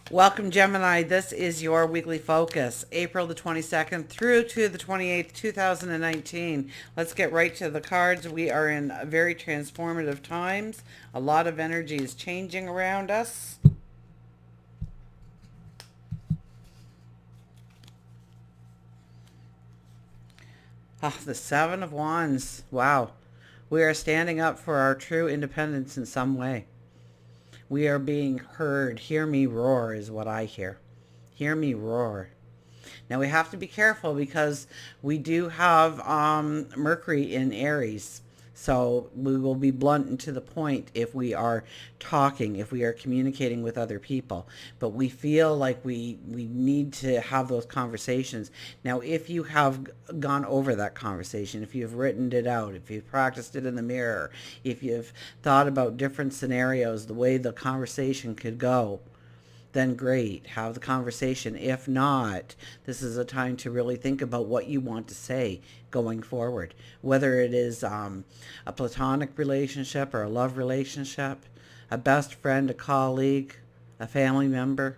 Welcome, Gemini. This is your weekly focus, April the 22nd through to the 28th, 2019. Let's get right to the cards. We are in very transformative times. A lot of energy is changing around us. Ah, the Seven of Wands. Wow. We are standing up for our true independence in some way. We are being heard. Hear me roar is what I hear. Hear me roar. Now we have to be careful because we do have Mercury in Aries. So we will be blunt and to the point if we are talking, if we are communicating with other people. But we feel like we need to have those conversations. Now, if you have gone over that conversation, if you've written it out, if you've practiced it in the mirror, if you've thought about different scenarios, the way the conversation could go, then great, have the conversation. If not, this is a time to really think about what you want to say going forward, whether it is a platonic relationship or a love relationship, a best friend, a colleague, a family member.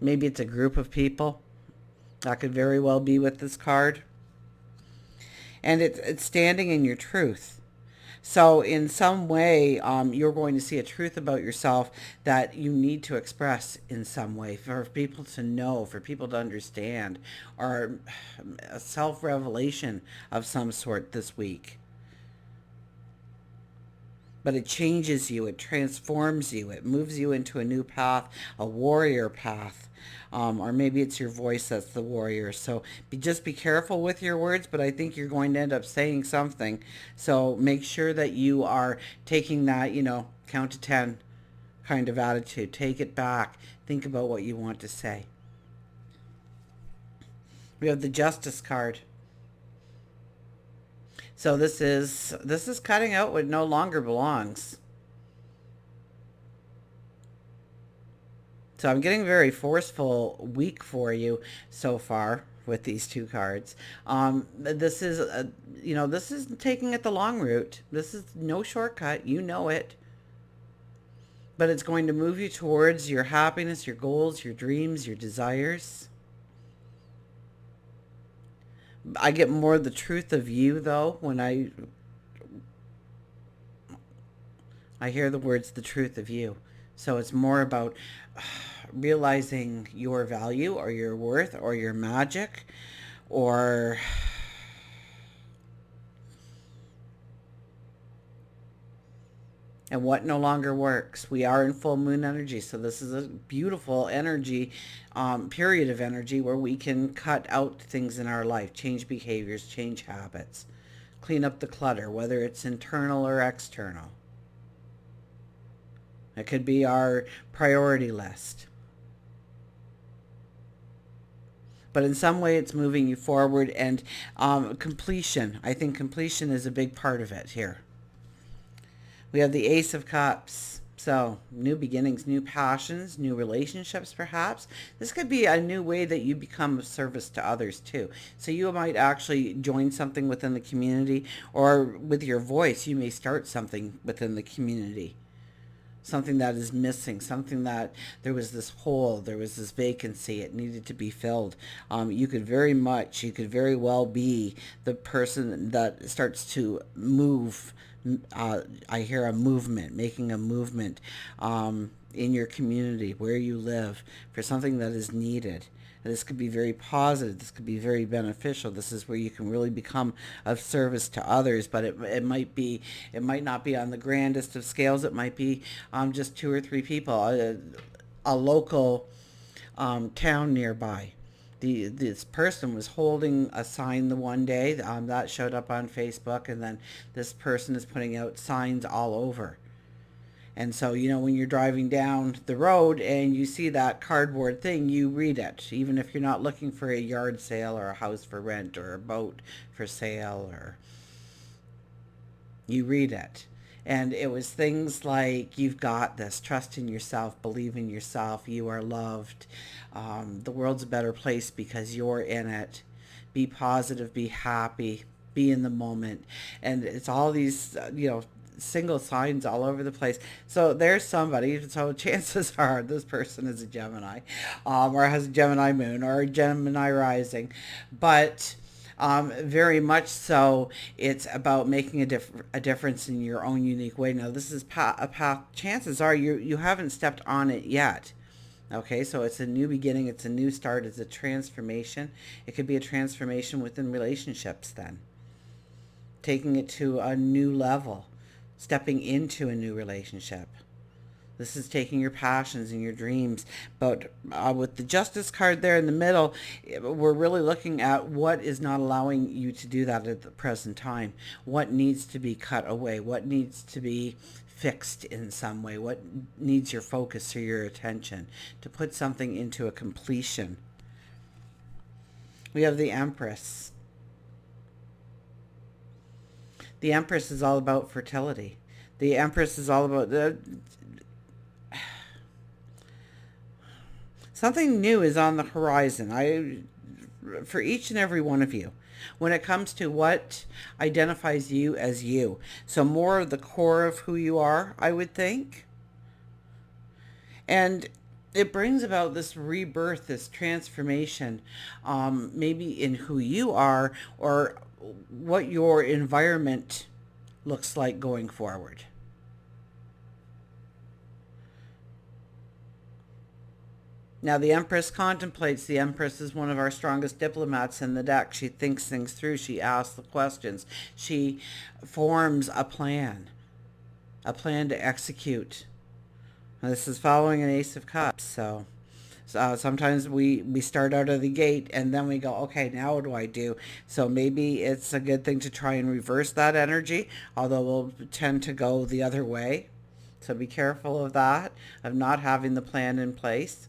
Maybe it's a group of people. That could very well be with this card. And it's standing in your truth. So, in some way, you're going to see a truth about yourself that you need to express in some way for people to know, for people to understand, or a self revelation of some sort this week. But it changes you, it transforms you, it moves you into a new path, a warrior path. Or maybe it's your voice that's the warrior. So just be careful with your words, but I think you're going to end up saying something. So make sure that you are taking that, count to 10 kind of attitude. Take it back. Think about what you want to say. We have the Justice card. So this is cutting out what no longer belongs. So I'm getting very forceful week for you so far with these two cards. This is, this is taking it the long route. This is no shortcut. You know it. But it's going to move you towards your happiness, your goals, your dreams, your desires. I get more of the truth of you, though, when I hear the words the truth of you. So it's more about realizing your value or your worth or your magic or and what no longer works. We are in full moon energy, so this is a beautiful energy, period of energy where we can cut out things in our life, change behaviors, change habits, clean up the clutter, whether it's internal or external. It could be our priority list. But in some way, it's moving you forward and completion. I think completion is a big part of it here. We have the Ace of Cups. So, new beginnings, new passions, new relationships, perhaps. This could be a new way that you become of service to others, too. So, you might actually join something within the community, or with your voice, you may start something within the community. Something that is missing, something that there was this hole, there was this vacancy, it needed to be filled. You could very well be the person that starts to move. I hear a movement, making a movement in your community where you live for something that is needed. This could be very positive. This could be very beneficial. This is where you can really become of service to others. But it might not be on the grandest of scales. It might be just two or three people, a local town nearby. This person was holding a sign the one day that showed up on Facebook, and then this person is putting out signs all over. And so, when you're driving down the road and you see that cardboard thing, you read it. Even if you're not looking for a yard sale or a house for rent or a boat for sale, or you read it. And it was things like, you've got this, trust in yourself, believe in yourself, you are loved. The world's a better place because you're in it. Be positive, be happy, be in the moment. And it's all these, single signs all over the place. So there's somebody. So chances are this person is a Gemini, or has a Gemini moon or a Gemini rising, but very much so, it's about making a difference in your own unique way. Now, this is a path. Chances are you haven't stepped on it yet. Okay, so it's a new beginning, it's a new start, it's a transformation. It could be a transformation within relationships then. Taking it to a new level, stepping into a new relationship. This is taking your passions and your dreams. But with the Justice card there in the middle, we're really looking at what is not allowing you to do that at the present time. What needs to be cut away? What needs to be fixed in some way? What needs your focus or your attention to put something into a completion? We have the Empress. The Empress is all about fertility. The Empress is all about something new is on the horizon. For each and every one of you, when it comes to what identifies you as you. So more of the core of who you are, I would think. And it brings about this rebirth, this transformation, maybe in who you are or what your environment looks like going forward. Now, the Empress contemplates. The Empress is one of our strongest diplomats in the deck. She thinks things through. She asks the questions. She forms a plan to execute. Now, this is following an Ace of Cups. So sometimes we start out of the gate and then we go, okay, now what do I do? So maybe it's a good thing to try and reverse that energy, although we'll tend to go the other way. So be careful of that, of not having the plan in place.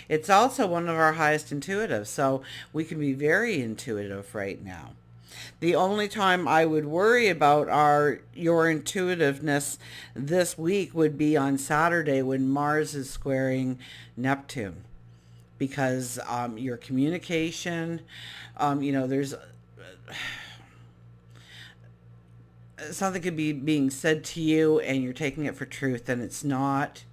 It's also one of our highest intuitives, so we can be very intuitive right now. The only time I would worry about your intuitiveness this week would be on Saturday when Mars is squaring Neptune, because your communication, there's something could be being said to you and you're taking it for truth and it's not,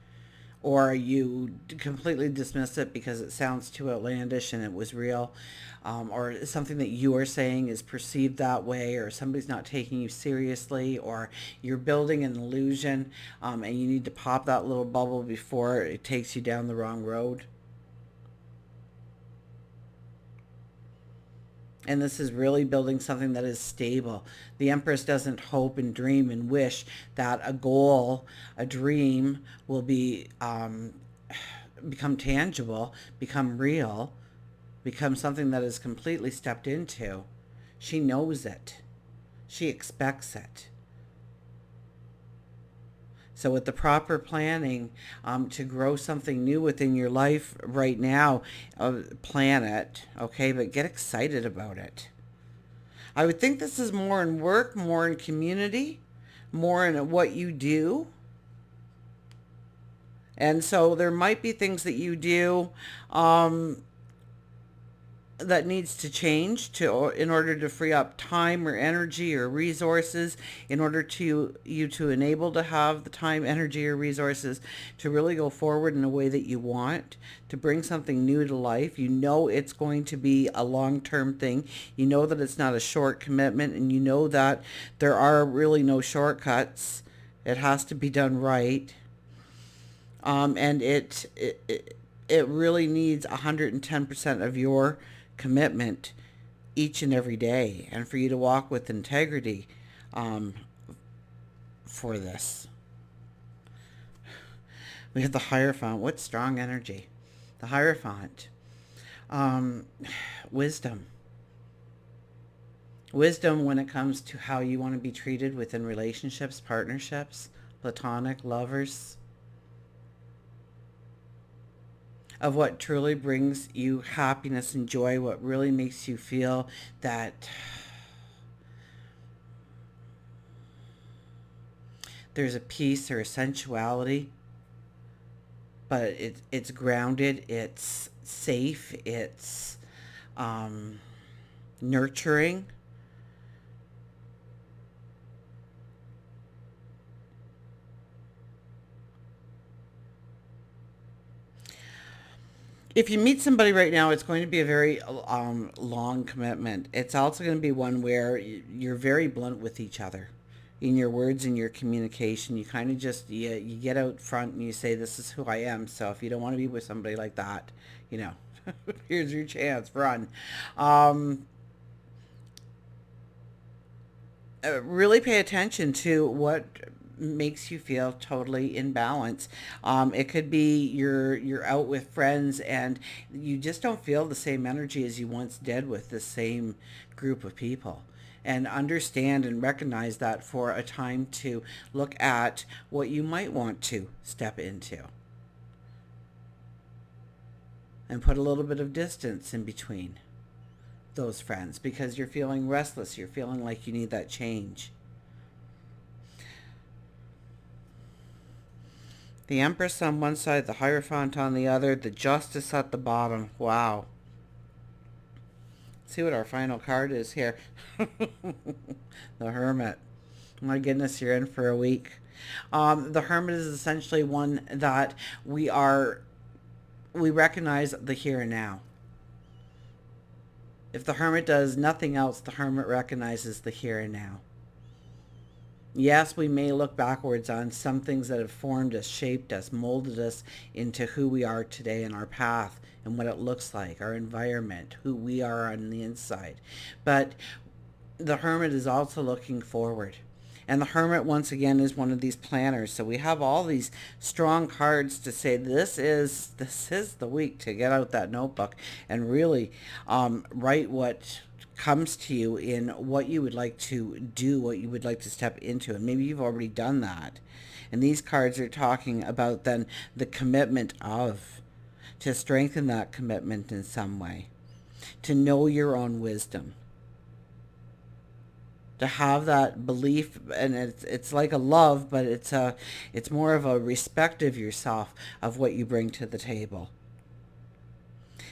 or you completely dismiss it because it sounds too outlandish and it was real, or something that you are saying is perceived that way, or somebody's not taking you seriously, or you're building an illusion, and you need to pop that little bubble before it takes you down the wrong road. And this is really building something that is stable. The Empress doesn't hope and dream and wish that a goal, a dream will become tangible, become real, become something that is completely stepped into. She knows it. She expects it. So with the proper planning to grow something new within your life right now, plan it, okay? But get excited about it. I would think this is more in work, more in community, more in what you do. And so there might be things that you do that needs to change in order to free up time or energy or resources, in order to enable to have the time, energy, or resources to really go forward in a way that you want, to bring something new to life. You know it's going to be a long-term thing. You know that it's not a short commitment, and you know that there are really no shortcuts. It has to be done right. And it really needs 110% of your commitment each and every day, and for you to walk with integrity for this. We have the Hierophant. What strong energy. The Hierophant. Wisdom. Wisdom when it comes to how you want to be treated within relationships, partnerships, platonic, lovers. Of what truly brings you happiness and joy, what really makes you feel that there's a peace or a sensuality, but it's grounded, it's safe, it's nurturing. If you meet somebody right now, it's going to be a very long commitment. It's also going to be one where you're very blunt with each other in your words and your communication. You kind of just you get out front and you say, "This is who I am." So if you don't want to be with somebody like that, you know, here's your chance. Run. Um, really pay attention to what makes you feel totally in balance. It could be you're out with friends and you just don't feel the same energy as you once did with the same group of people. And understand and recognize that for a time to look at what you might want to step into and put a little bit of distance in between those friends because you're feeling restless. You're feeling like you need that change. The Empress on one side, the Hierophant on the other, the Justice at the bottom. Wow. Let's see what our final card is here. The Hermit. My goodness, you're in for a week. The Hermit is essentially one that we recognize the here and now. If the Hermit does nothing else, the Hermit recognizes the here and now. Yes, we may look backwards on some things that have formed us, shaped us, molded us into who we are today in our path and what it looks like, our environment, who we are on the inside. But the Hermit is also looking forward. And the Hermit, once again, is one of these planners. So we have all these strong cards to say this is the week to get out that notebook and really write what comes to you in what you would like to do, what you would like to step into. And maybe you've already done that. And these cards are talking about then the commitment of, to strengthen that commitment in some way, to know your own wisdom, to have that belief, and it's like a love, but it's more of a respect of yourself, of what you bring to the table,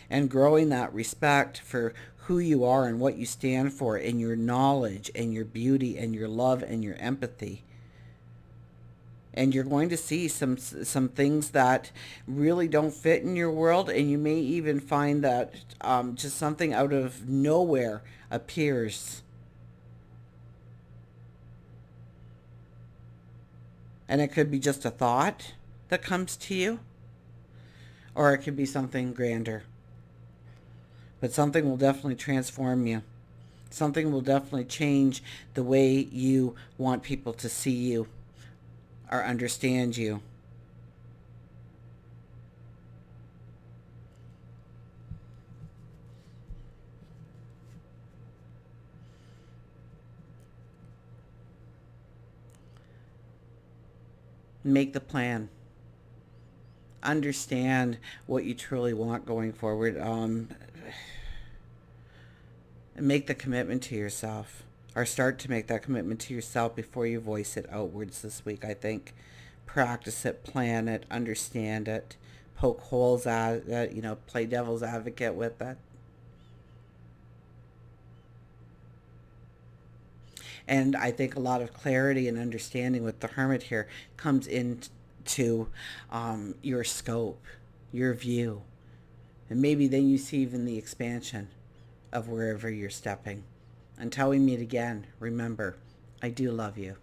and growing that respect for who you are and what you stand for, and your knowledge and your beauty and your love and your empathy. And you're going to see some things that really don't fit in your world, and you may even find that just something out of nowhere appears. And it could be just a thought that comes to you, or it could be something grander. But something will definitely transform you. Something will definitely change the way you want people to see you or understand you. Make the plan. Understand what you truly want going forward. Make the commitment to yourself, or start to make that commitment to yourself before you voice it outwards this week. I think practice it, plan it, understand it, poke holes at it, play devil's advocate with it. And I think a lot of clarity and understanding with the Hermit here comes into your scope, your view, and maybe then you see even the expansion of wherever you're stepping. Until we meet again, remember, I do love you.